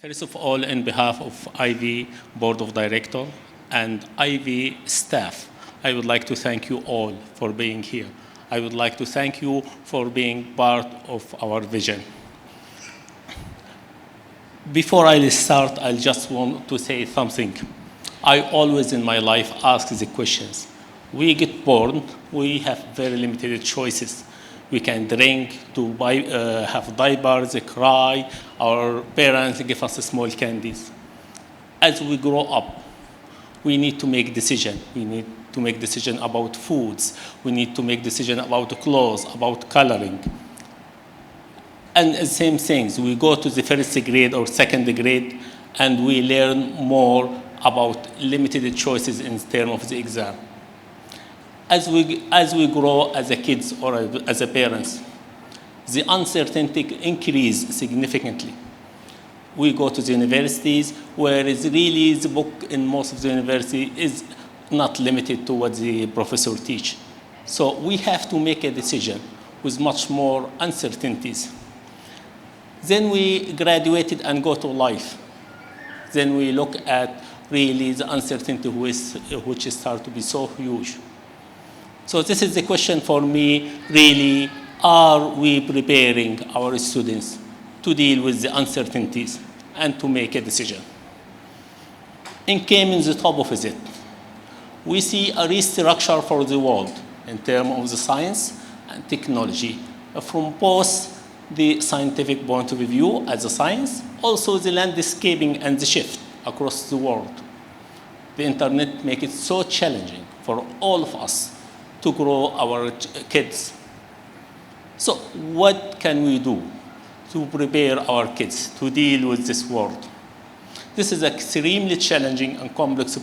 First of all, on behalf of Ivy Board of Director and Ivy staff, I would like to thank you all for being here. I would like to thank you for being part of our vision. Before I start, I just want to say something. I always in my life ask the questions. We get born, we have very limited choices. We can drink, to buy, have diapers, cry, our parents give us small candies. As we grow up, we need to make decisions. We need to make decisions about foods. We need to make decisions about clothes, about coloring. And the same things, we go to the first grade or second grade, and we learn more about limited choices in terms of the exam. As we grow as a kids or as a parents, the uncertainty increase significantly. We go to the universities, where it's really the book in most of the university is not limited to what the professor teach. So we have to make a decision with much more uncertainties. Then we graduated and go to life. Then we look at really the uncertainty which start to be so huge. So this is the question for me, really, are we preparing our students to deal with the uncertainties and to make a decision? And came in the top of it. We see a restructure for the world in terms of the science and technology from both the scientific point of view as a science, also the landscaping and the shift across the world. The internet makes it so challenging for all of us to grow our kids. So what can we do to prepare our kids to deal with this world? This is an extremely challenging and complex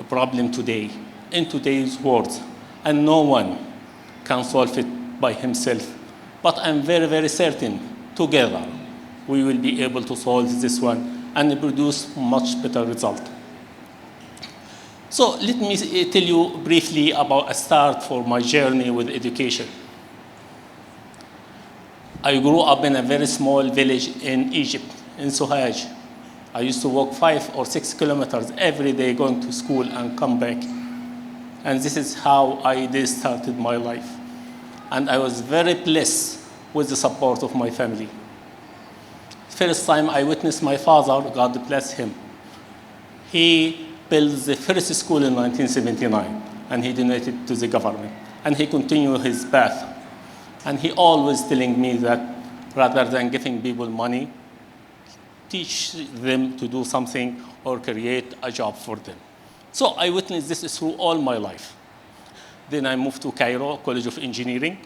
problem today, in today's world, and no one can solve it by himself. But I'm very, very certain together we will be able to solve this one and produce much better result. So let me tell you briefly about a start for my journey with education. I grew up in a very small village in Egypt, in Sohaj. I used to walk 5 or 6 kilometers every day going to school and come back. And this is how I started my life. And I was very blessed with the support of my family. First time I witnessed my father, God bless him. He built the first school in 1979, and he donated to the government. And he continued his path. And he always telling me that rather than giving people money, teach them to do something or create a job for them. So I witnessed this through all my life. Then I moved to Cairo College of Engineering.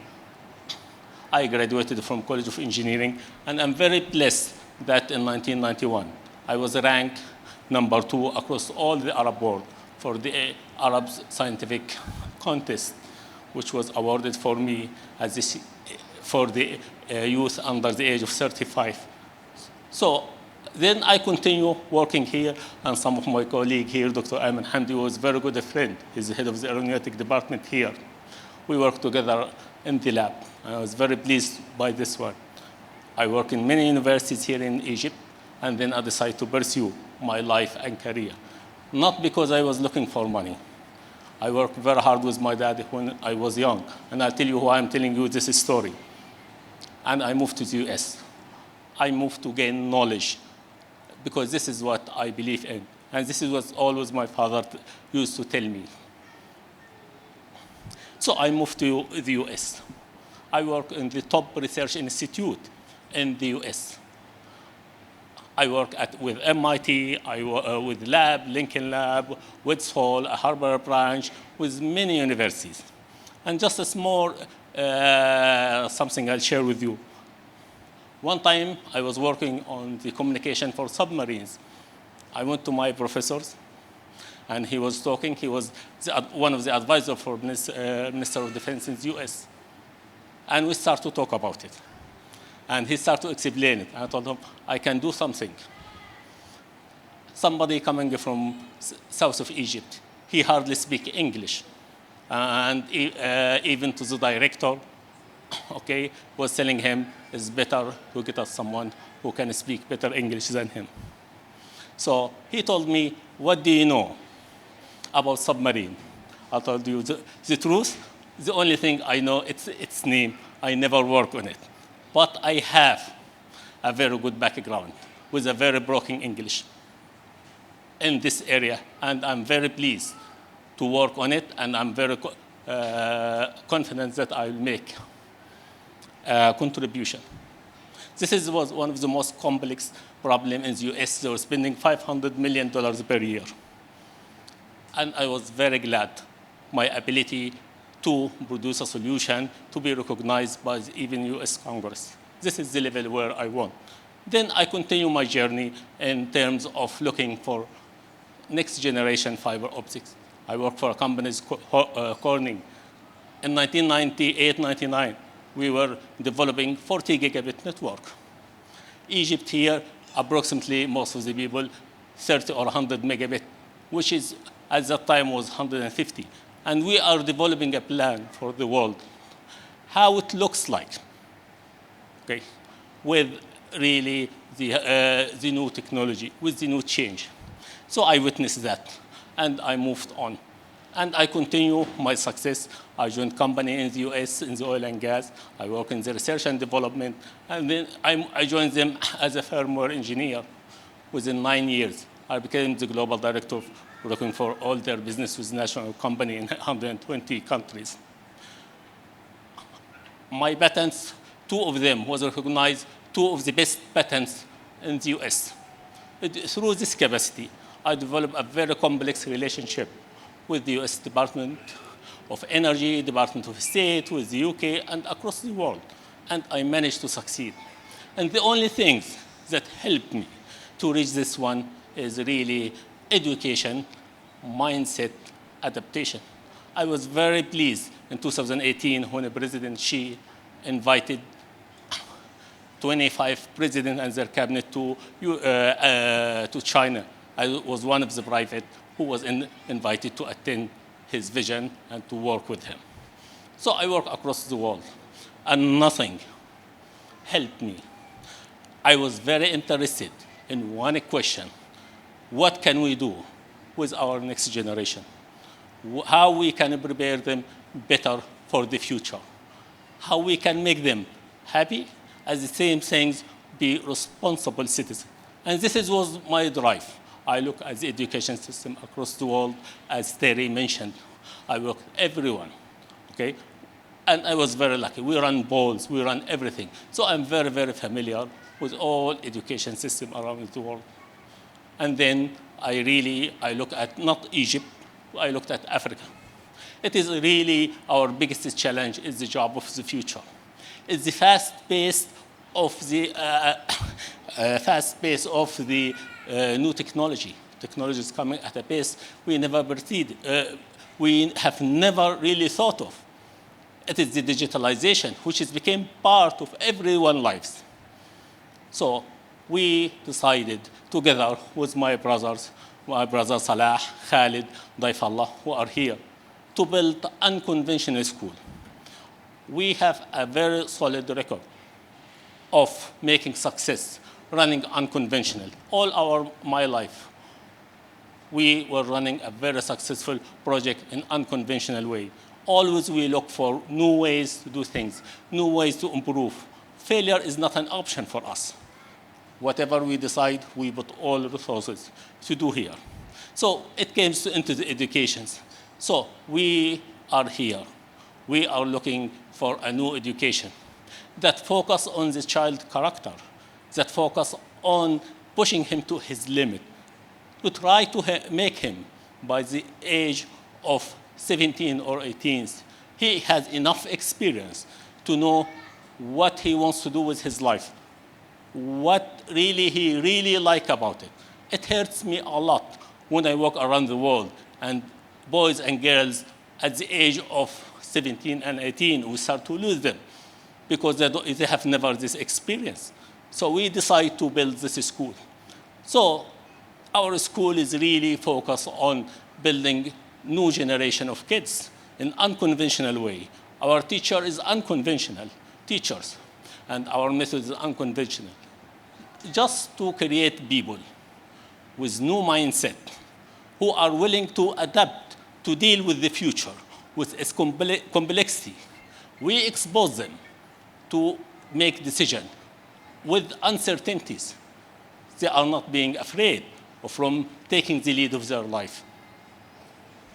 I graduated from College of Engineering, and I'm very blessed that in 1991, I was ranked number 2 across all the Arab world for the Arab Scientific Contest, which was awarded for me as for the youth under the age of 35. So then I continue working here, and some of my colleagues here, Dr. Ayman Hamdi, was a very good friend. He's the head of the aeronautic department here. We work together in the lab. I was very pleased by this one. I work in many universities here in Egypt, and then I decided to pursue my life and career. Not because I was looking for money. I worked very hard with my dad when I was young, and I'll tell you why I'm telling you this story. And I moved to the US. I moved to gain knowledge, because this is what I believe in. And this is what always my father used to tell me. So I moved to the US. I work in the top research institute in the US. I work with MIT, with Lab, Lincoln Lab, Woods Hole, a Harvard branch, with many universities. And just a small something I'll share with you. One time, I was working on the communication for submarines. I went to my professors, and he was talking. He was one of the advisors for Minister of Defense in the US. And we started to talk about it. And he started to explain it. I told him, I can do something. Somebody coming from south of Egypt, he hardly speaks English. And even to the director, okay, was telling him it's better to get us someone who can speak better English than him. So he told me, what do you know about submarine? I told you the truth. The only thing I know, it's its name. I never work on it. But I have a very good background with a very broken English in this area, and I'm very pleased to work on it, and I'm very confident that I'll make a contribution. Was one of the most complex problems in the US. They were spending $500 million per year. And I was very glad my ability to produce a solution to be recognized by even US Congress. This is the level where I want. Then I continue my journey in terms of looking for next generation fiber optics. I work for a company Corning. In 1998-99, we were developing 40 gigabit network. Egypt here, approximately most of the people, 30 or 100 megabit, which is at that time was 150. And we are developing a plan for the world, how it looks like, okay, with really the new technology, with the new change. So I witnessed that, and I moved on. And I continue my success. I joined company in the US in the oil and gas. I work in the research and development. And then I joined them as a firmware engineer. Within 9 years, I became the global director working for all their business with national company in 120 countries. My patents, 2 of them was recognized 2 of the best patents in the US. Through this capacity, I developed a very complex relationship with the US Department of Energy, Department of State, with the UK, and across the world. And I managed to succeed. And the only things that helped me to reach this one is really education, mindset, adaptation. I was very pleased in 2018 when President Xi invited 25 presidents and their cabinet to China. I was one of the private who was invited to attend his vision and to work with him. So I work across the world, and nothing helped me. I was very interested in one question: what can we do with our next generation? How we can prepare them better for the future? How we can make them happy, at the same things, be responsible citizens. And this was my drive. I look at the education system across the world, as Terry mentioned. I work with everyone, okay? And I was very lucky. We run balls, we run everything. So I'm very, very familiar with all education system around the world. And then I look at not Egypt, I looked at Africa. It is really our biggest challenge is the job of the future. It's the fast pace of the new technology. Technology is coming at a pace we never perceived. We have never really thought of. It is the digitalization, which has become part of everyone's lives. So we decided together with my brother Salah, Khalid, Daifallah, who are here, to build an unconventional school. We have a very solid record of making success, running unconventional. My life, we were running a very successful project in unconventional way. Always we look for new ways to do things, new ways to improve. Failure is not an option for us. Whatever we decide, we put all resources to do here. So it came into the educations. So we are here. We are looking for a new education that focus on the child character, that focus on pushing him to his limit, to try to make him, by the age of 17 or 18, he has enough experience to know what he wants to do with his life, what really he really like about it. It hurts me a lot when I walk around the world and boys and girls at the age of 17 and 18, we start to lose them because they have never this experience. So we decide to build this school. So our school is really focused on building new generation of kids in unconventional way. Our teacher is unconventional teachers, and our method is unconventional. Just to create people with new mindset, who are willing to adapt to deal with the future, with its complexity. We expose them to make decisions with uncertainties. They are not being afraid from taking the lead of their life.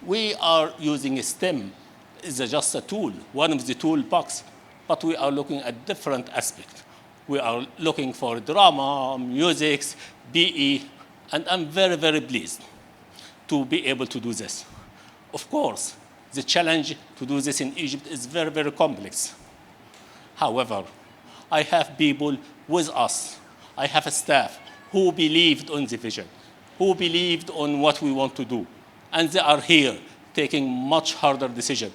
We are using STEM as just a tool, one of the toolbox, but we are looking at different aspects. We are looking for drama, music, BE, and I'm very, very pleased to be able to do this. Of course, the challenge to do this in Egypt is very, very complex. However, I have people with us. I have a staff who believed on the vision, who believed on what we want to do. And they are here taking much harder decisions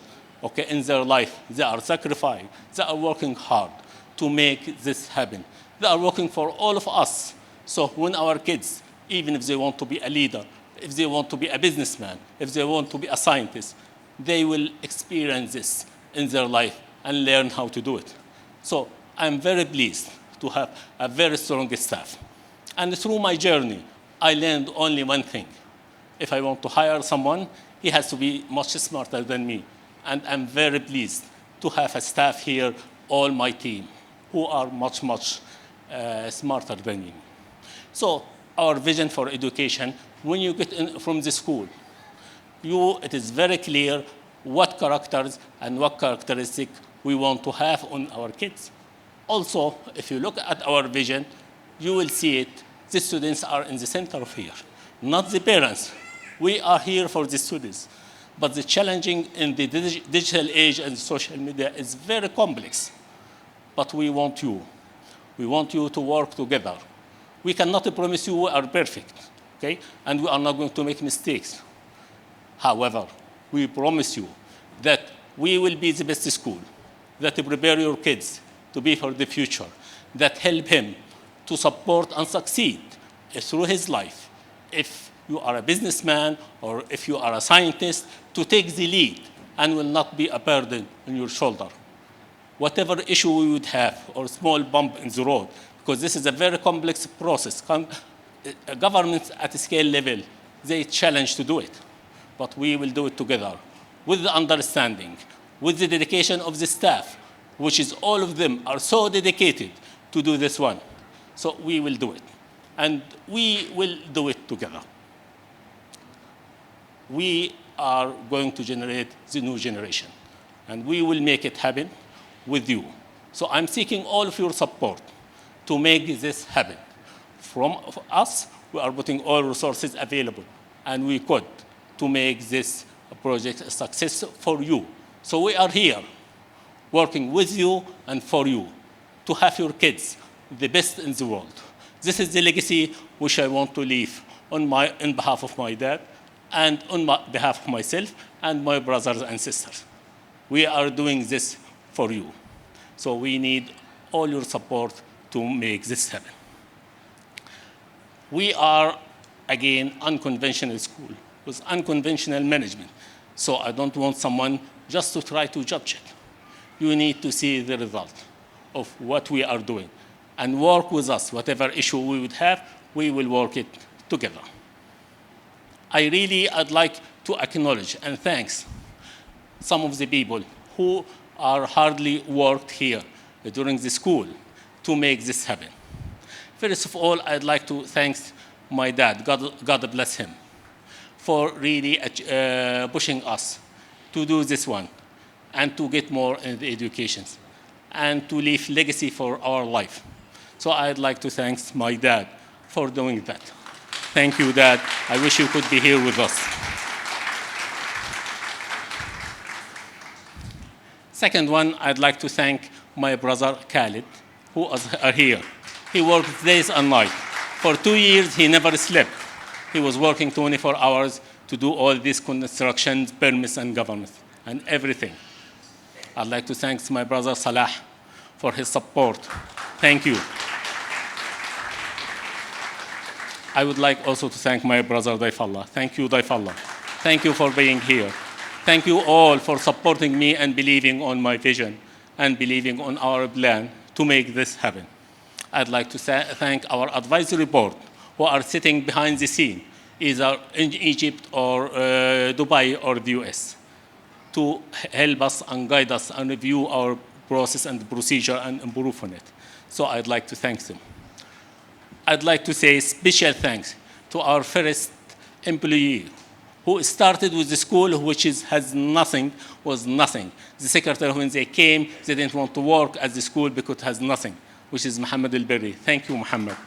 in their life. They are sacrificing. They are working hard to make this happen. They are working for all of us. So when our kids, even if they want to be a leader, if they want to be a businessman, if they want to be a scientist, they will experience this in their life and learn how to do it. So I'm very pleased to have a very strong staff. And through my journey, I learned only one thing. If I want to hire someone, he has to be much smarter than me. And I'm very pleased to have a staff here, all my team, who are much, much smarter than me. So our vision for education, when you get in from the school, it is very clear what characters and what characteristics we want to have on our kids. Also, if you look at our vision, you will see it. The students are in the center of here, not the parents. We are here for the students. But the challenging in the digital age and social media is very complex. But we want you. We want you to work together. We cannot promise you we are perfect, okay? And we are not going to make mistakes. However, we promise you that we will be the best school, that prepare your kids to be for the future, that help him to support and succeed through his life. If you are a businessman or if you are a scientist, to take the lead and will not be a burden on your shoulder. Whatever issue we would have or small bump in the road, because this is a very complex process. Governments at a scale level, they challenge to do it. But we will do it together with the understanding, with the dedication of the staff, which is all of them are so dedicated to do this one. So we will do it. And we will do it together. We are going to generate the new generation. And we will make it happen with you. So I'm seeking all of your support to make this happen. From us, we are putting all resources available. And we could to make this project a success for you. So we are here working with you and for you to have your kids the best in the world. This is the legacy which I want to leave on behalf of my dad and on behalf of myself and my brothers and sisters. We are doing this for you. So we need all your support to make this happen. We are, again, unconventional school with unconventional management. So I don't want someone just to try to judge it. You need to see the result of what we are doing and work with us. Whatever issue we would have, we will work it together. I'd like to acknowledge and thanks some of the people who are hardly worked here during the school to make this happen. First of all, I'd like to thank my dad, God bless him, for really pushing us to do this one and to get more in the education and to leave legacy for our life. So I'd like to thank my dad for doing that. Thank you, Dad. I wish you could be here with us. Second one, I'd like to thank my brother Khalid, who is here. He worked days and nights. For 2 years, he never slept. He was working 24 hours to do all these constructions, permits, and government, and everything. I'd like to thank my brother Salah for his support. Thank you. I would like also to thank my brother Daifallah. Thank you, Daifallah. Thank you for being here. Thank you all for supporting me and believing on my vision and believing on our plan to make this happen. I'd like to thank our advisory board, who are sitting behind the scene, either in Egypt or Dubai or the US, to help us and guide us and review our process and procedure and improve on it. So I'd like to thank them. I'd like to say special thanks to our first employee who started with the school, which was nothing. The secretary, when they came, they didn't want to work at the school because it has nothing, which is Mohammed Al-Berri. Thank you, Mohammed.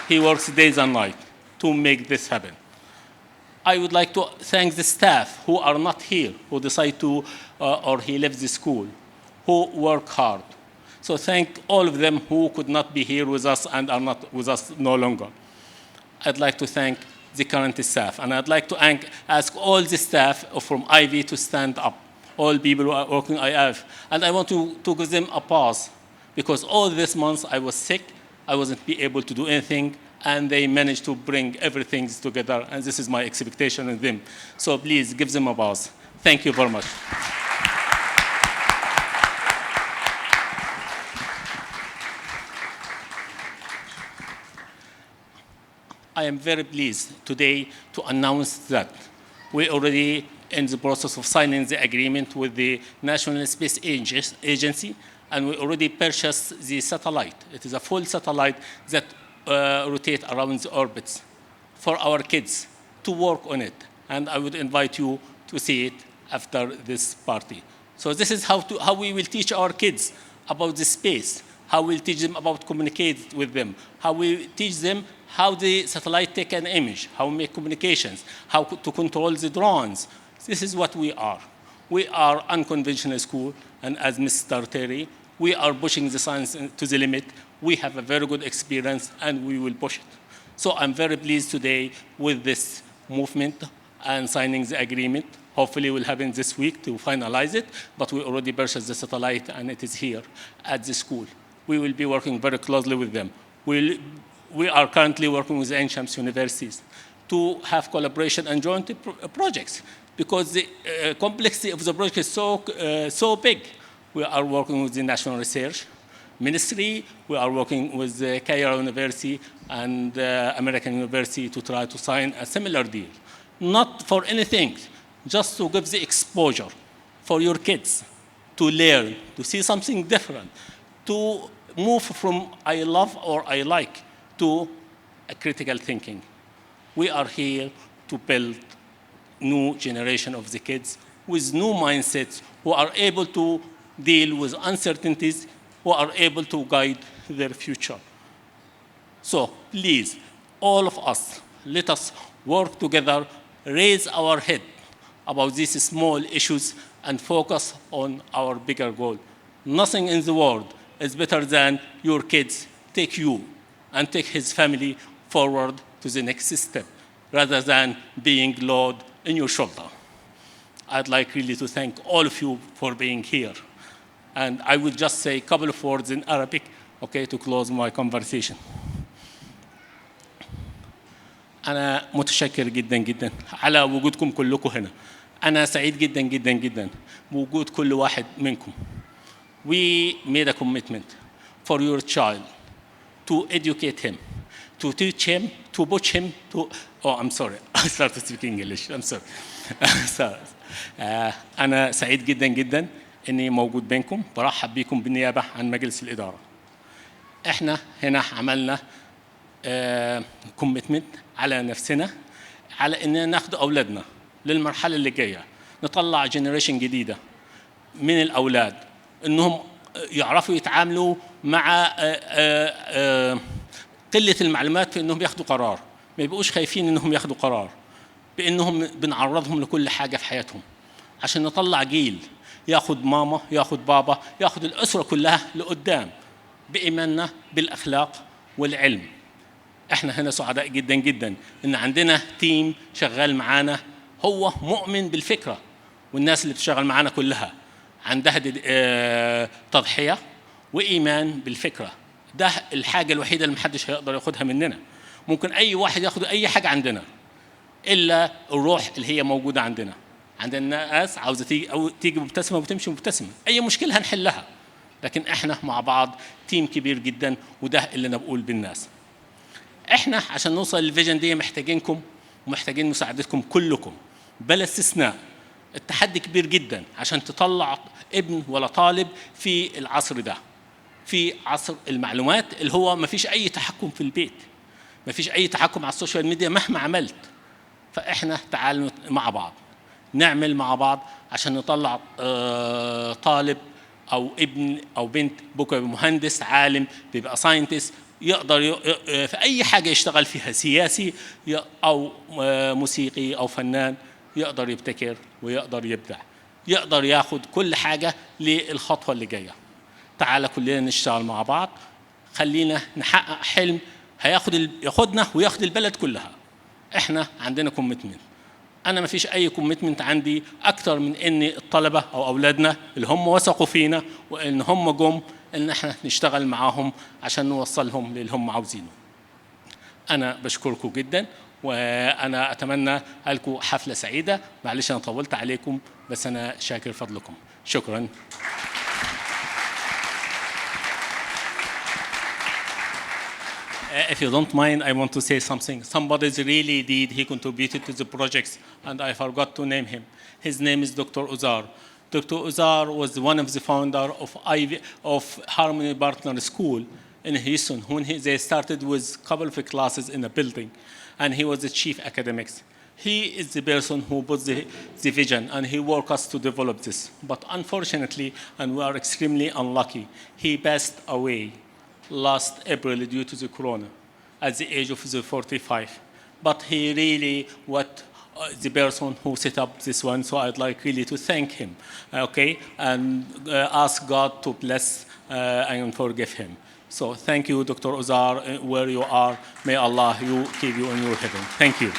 He works days and nights to make this happen. I would like to thank the staff who are not here, who decide to, or he left the school, who work hard. So thank all of them who could not be here with us and are not with us no longer. I'd like to thank the current staff, and I'd like to ask all the staff from Ivy to stand up, all people who are working IF. And I want to give them a pause, because all this month I was sick, I wasn't be able to do anything, and they managed to bring everything together, and this is my expectation of them. So please give them a pause. Thank you very much. I am very pleased today to announce that we already in the process of signing the agreement with the National Space Agency, and we already purchased the satellite. It is a full satellite that rotates around the orbits for our kids to work on it. And I would invite you to see it after this party. So this is how we will teach our kids about the space, how we'll teach them about communicate with them, how we teach them how the satellite take an image, how we make communications, how to control the drones. This is what we are. We are unconventional school, and as Mr. Terry, we are pushing the science to the limit. We have a very good experience, and we will push it. So I'm very pleased today with this movement and signing the agreement. Hopefully it will happen this week to finalize it, but we already purchased the satellite, and it is here at the school. We will be working very closely with them. We are currently working with the Ancient universities to have collaboration and joint projects, because the complexity of the project is so big. We are working with the National Research Ministry. We are working with the Cairo University and American University to try to sign a similar deal. Not for anything, just to give the exposure for your kids to learn, to see something different, to move from I love or I like to a critical thinking. We are here to build new generation of the kids with new mindsets who are able to deal with uncertainties, who are able to guide their future. So please, all of us, let us work together, raise our head about these small issues and focus on our bigger goal. Nothing in the world is better than your kids take you and take his family forward to the next step, rather than being load in your shoulder. I'd like really to thank all of you for being here. And I will just say a couple of words in Arabic, okay, to close my conversation. أنا متشكر جدا جدا على وجودكم كلكم هنا. أنا سعيد جدا جدا جدا بوجود كل واحد منكم. We made a commitment for your child to educate him, to teach him, to push him to... Oh, I'm sorry. I started speaking English. I'm sorry. sorry. أنا سعيد جدا جدا إني موجود بينكم. برحب بكم بالنيابة عن مجلس الإدارة. إحنا هنا عملنا كوميتمنت على نفسنا على إننا ناخد أولادنا للمرحلة اللي جاية، نطلع جنريشن جديدة من الأولاد إنهم يعرفوا يتعاملوا مع قلة المعلومات في إنهم ياخدوا قرار، ما يبقوش خايفين إنهم ياخدوا قرار، بإنهم بنعرضهم لكل حاجة في حياتهم عشان نطلع جيل ياخد ماما، ياخد بابا، ياخد الأسرة كلها لقدام بإيماننا بالأخلاق والعلم. إحنا هنا سعداء جدا جدا إن عندنا تيم شغال معانا هو مؤمن بالفكرة، والناس اللي بتشتغل معانا كلها عندها تضحية وإيمان بالفكرة. ده الحاجة الوحيدة اللي محدش هيقدر ياخدها مننا. ممكن أي واحد ياخد أي حاجة عندنا إلا الروح اللي هي موجودة عندنا. عندنا ناس عاوزة تيجي مبتسمة وتمشي مبتسمة، أي مشكلة هنحلها لكن إحنا مع بعض تيم كبير جدا، وده اللي أنا بقول بالناس. إحنا عشان نوصل للفيجن دي محتاجينكم ومحتاجين مساعدتكم كلكم بلا استثناء. التحدي كبير جدا عشان تطلع ابن ولا طالب في العصر ده، في عصر المعلومات اللي هو ما فيش أي تحكم في البيت، ما فيش أي تحكم على السوشيال ميديا مهما عملت. فإحنا تعالوا مع بعض نعمل مع بعض عشان نطلع طالب أو ابن أو بنت بكرة مهندس، عالم، بيبقى ساينتست، يقدر في أي حاجة يشتغل فيها، سياسي أو موسيقي أو فنان، يقدر يبتكر ويقدر يبدع، يقدر ياخد كل حاجة للخطوة اللي جاية. تعالى كلنا نشتغل مع بعض، خلينا نحقق حلم ياخدنا وياخد البلد كلها. احنا عندنا كوميتمنت. انا ما فيش اي كوميتمنت عندي اكتر من ان الطلبه او اولادنا اللي هم وثقوا فينا وان هم جم ان احنا نشتغل معاهم عشان نوصلهم للي هم عاوزينه. انا بشكركم جدا، وانا اتمنى لكم حفله سعيده. معلش انا طولت عليكم، بس انا شاكر فضلكم. شكرا. If you don't mind, I want to say something. Somebody really did. He contributed to the projects, and I forgot to name him. His name is Dr. Uzar. Dr. Uzar was one of the founder of Harmony Partner School in Houston when they started with a couple of classes in a building, and he was the chief academics. He is the person who put the vision, and he worked us to develop this. But unfortunately, and we are extremely unlucky, he passed away last April due to the corona at the age of 45. But he really the person who set up this one, so I'd like really to thank him, okay, and ask God to bless and forgive him. So thank you, Dr. Uzar, where you are. May Allah keep you in your heaven. Thank you.